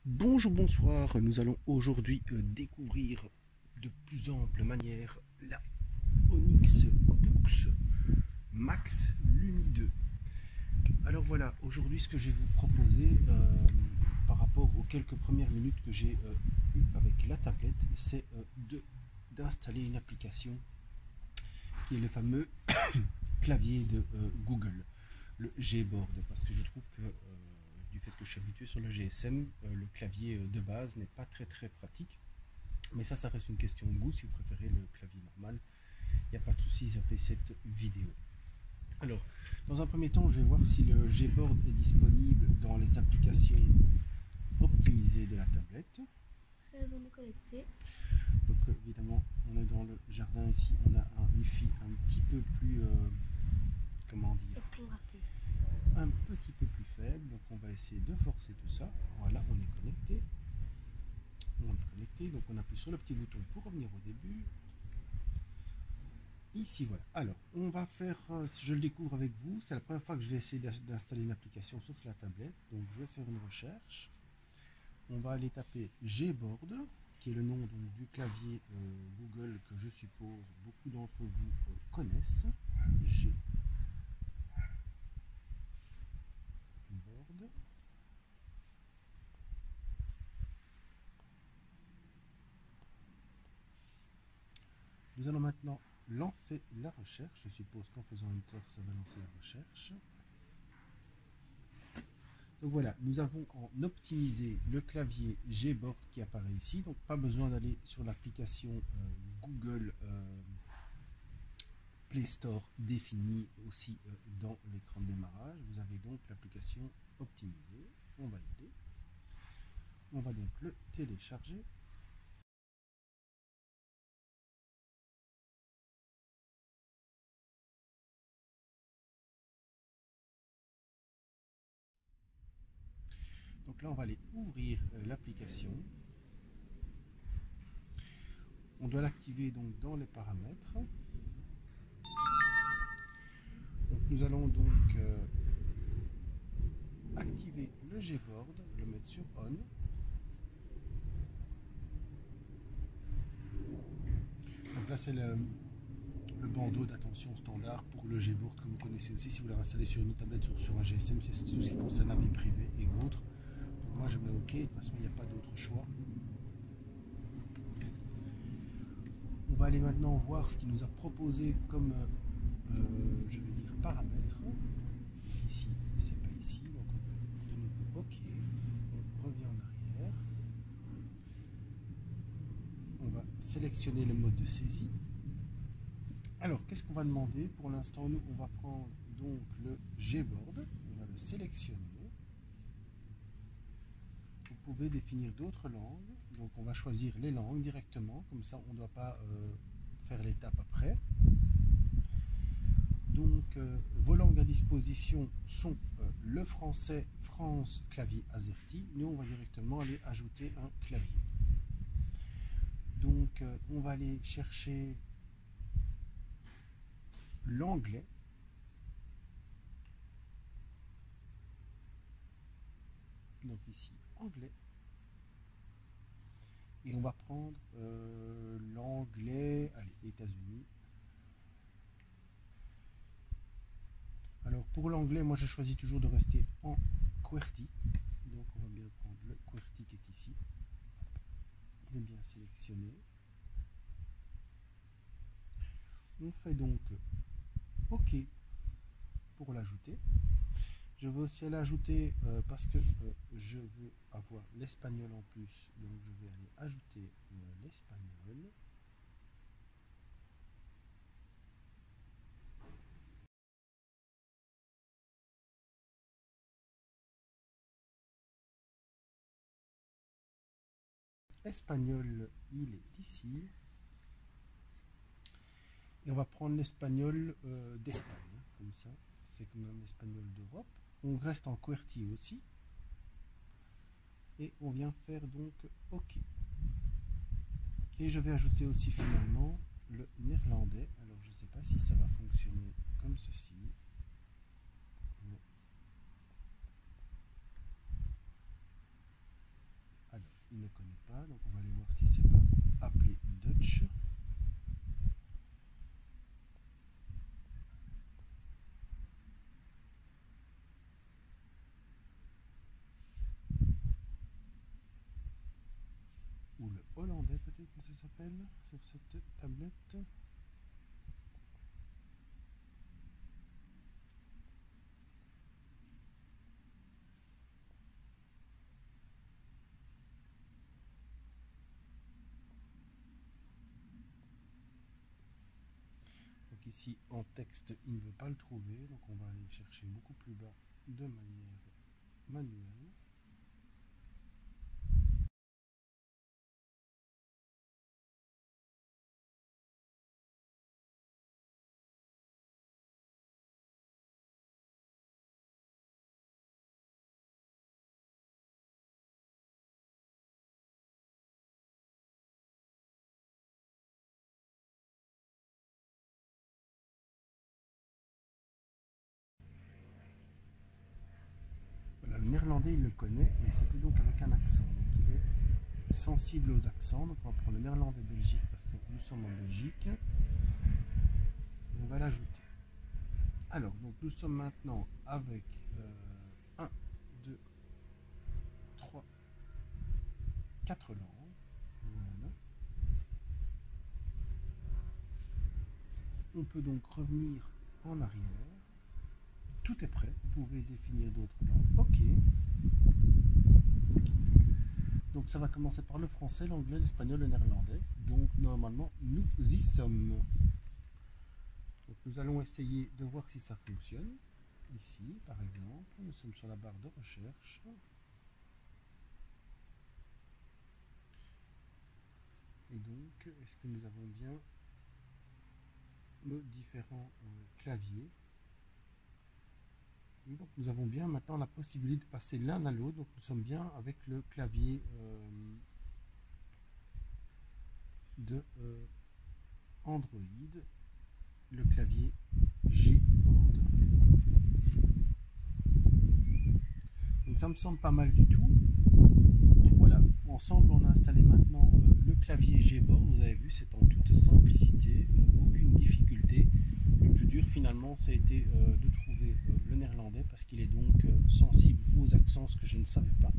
Bonjour, bonsoir, nous allons aujourd'hui découvrir de plus ample manière la Onyx Boox Max Lumi 2. Alors voilà, aujourd'hui ce que je vais vous proposer par rapport aux quelques premières minutes que j'ai eues avec la tablette, c'est d'installer une application qui est le fameux clavier de Google, le Gboard, parce que je trouve que du fait que je suis habitué sur le GSM, le clavier de base n'est pas très pratique. Mais ça reste une question de goût. Si vous préférez le clavier normal, il n'y a pas de souci, zappez cette vidéo. Alors, dans un premier temps, je vais voir si le Gboard est disponible dans les applications optimisées de la tablette. Raison de connecter. Donc, évidemment, on est dans le jardin ici. On a un Wi-Fi un petit peu plus, comment dire, Éclaté. un petit peu plus faible. Donc, on va essayer de forcer tout ça. Voilà, on est connecté. On est connecté. Donc, on appuie sur le petit bouton pour revenir au début. Ici, voilà. Alors, on va faire, je le découvre avec vous, c'est la première fois que je vais essayer d'installer une application sur la tablette. Donc, je vais faire une recherche. On va aller taper Gboard, qui est le nom donc, du clavier Google que je suppose beaucoup d'entre vous connaissent. Gboard. Nous allons maintenant lancer la recherche. Je suppose qu'en faisant Enter, ça va lancer la recherche. Donc voilà, nous avons en optimisé le clavier Gboard qui apparaît ici. Donc pas besoin d'aller sur l'application Google Play Store définie aussi dans l'écran de démarrage. Vous avez donc l'application optimisée. On va y aller. On va donc le télécharger. Donc là, on va aller ouvrir l'application. On doit l'activer donc dans les paramètres. Donc nous allons donc activer le Gboard, le mettre sur On. Donc là, c'est le bandeau d'attention standard pour le Gboard que vous connaissez aussi si vous l'avez installé sur une tablette sur un GSM, c'est tout ce qui concerne la vie privée et autres. Donc moi je mets OK, de toute façon il n'y a pas d'autre choix. On va aller maintenant voir ce qu'il nous a proposé comme je vais dire paramètres. Ici, c'est pas ici, donc on fait de nouveau OK. On revient en arrière. On va sélectionner le mode de saisie. Alors, qu'est-ce qu'on va demander? Pour l'instant, nous, on va prendre donc le Gboard. On va le sélectionner. Vous pouvez définir d'autres langues. Donc, on va choisir les langues directement. Comme ça, on ne doit pas faire l'étape après. Donc, vos langues à disposition sont le français, France, clavier AZERTY. Nous, on va directement aller ajouter un clavier. Donc, on va aller chercher l'anglais. Donc ici, anglais. Et on va prendre l'anglais, allez, États-Unis. Alors pour l'anglais, moi je choisis toujours de rester en QWERTY. Donc on va bien prendre le QWERTY qui est ici. Il est bien sélectionné. On fait donc OK pour l'ajouter. Je veux aussi l'ajouter parce que je veux avoir l'espagnol en plus. Donc je vais aller ajouter l'espagnol. Espagnol, il est ici. Et on va prendre l'espagnol d'Espagne, hein, comme ça. C'est quand même l'espagnol d'Europe. On reste en QWERTY aussi. Et on vient faire donc OK. Et je vais ajouter aussi finalement le néerlandais. Alors je ne sais pas si ça va fonctionner comme ceci. il ne connaît pas, donc on va aller voir si c'est pas appelé Dutch. Ou le hollandais peut-être que ça s'appelle sur cette tablette. Donc ici en texte il ne veut pas le trouver, donc on va aller chercher beaucoup plus bas de manière manuelle. Le néerlandais il le connaît, mais c'était donc avec un accent, donc il est sensible aux accents. Donc on va prendre le néerlandais Belgique parce que nous sommes en Belgique et on va l'ajouter. Alors donc nous sommes maintenant avec 1, 2, 3, 4 langues. Voilà. On peut donc revenir en arrière. Tout est prêt, vous pouvez définir d'autres langues. Ok. Donc ça va commencer par le français, l'anglais, l'espagnol, le néerlandais. Donc normalement nous y sommes. Donc nous allons essayer de voir si ça fonctionne. Ici par exemple, nous sommes sur la barre de recherche. Et donc est-ce que nous avons bien nos différents claviers? Et donc nous avons bien maintenant la possibilité de passer l'un à l'autre. Donc nous sommes bien avec le clavier de Android, le clavier Gboard. Donc ça me semble pas mal du tout. Donc voilà, ensemble on a installé maintenant le clavier Gboard. Vous avez vu, c'est en toute simplicité, aucune difficulté. Le plus dur finalement ça a été de trouver le néerlandais parce qu'il est donc sensible aux accents, ce que je ne savais pas.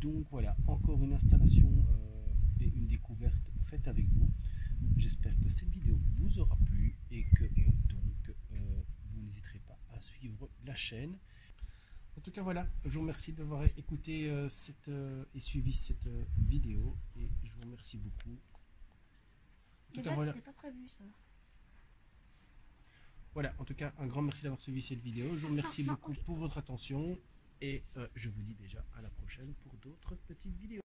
Donc voilà, encore une installation et une découverte faite avec vous. J'espère que cette vidéo vous aura plu et que vous n'hésiterez pas à suivre la chaîne. En tout cas voilà, je vous remercie d'avoir écouté et suivi cette vidéo et je vous remercie beaucoup. En tout cas voilà. Pas prévu ça. Voilà, en tout cas un grand merci d'avoir suivi cette vidéo. Je vous remercie beaucoup pour votre attention et je vous dis déjà à la prochaine pour d'autres petites vidéos.